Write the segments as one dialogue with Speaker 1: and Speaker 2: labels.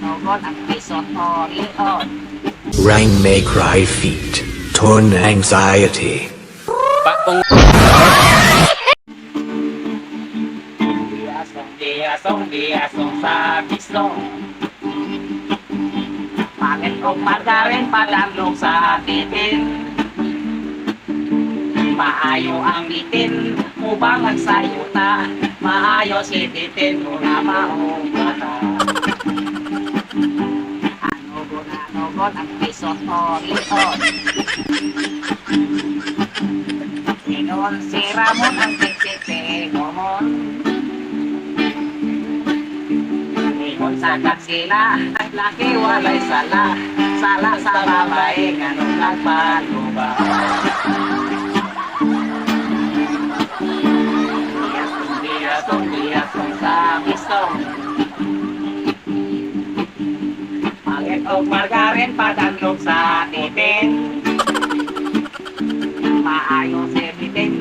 Speaker 1: Nogon ang pisot o leon.
Speaker 2: Rain may cry feet, torn anxiety.
Speaker 3: Pakong
Speaker 1: Diyasong sa pisong. Pangit kong margarin padalong sa titin. Maayo ang bitin, upang ang sayuta. Maayo si bitin, muna maong bata. Anogon ang pisot o leon. Sinon si Ramon ang tiktik gomon. Ingon sakat sila, naglaki walay sala. Sala sa babae, ganun nagpaluba. Diyasong sa pisong. Pangit o margarin padalong sa titin. Maayos si bitin,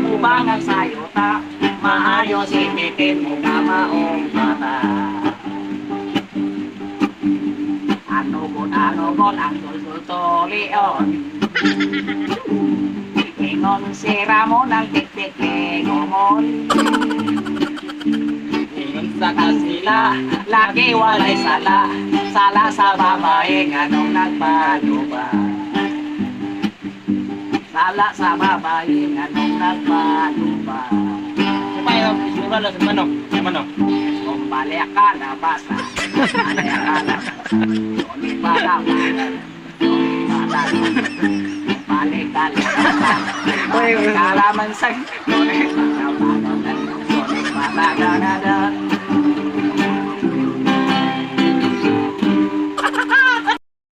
Speaker 1: ubang ang sayuta. Maayos si bitin, muna maong bata. Anogon ang sulsul leon. Ingon si Ramon ang tiktik gomon. Ingon sa kasila, lagi walay sala. Sala sa babae, ganong nagpaluba. Sala sa babae, ganong nagpaluba.
Speaker 3: Kumayo, siguro sa manok. Sa manok.
Speaker 1: Kung balik ka na basta, balik ka na basta. Sulit pa lang, sulit pa lang. Balik ka na basta. Kalaman sa sulit pa lang. Sulit pa lang.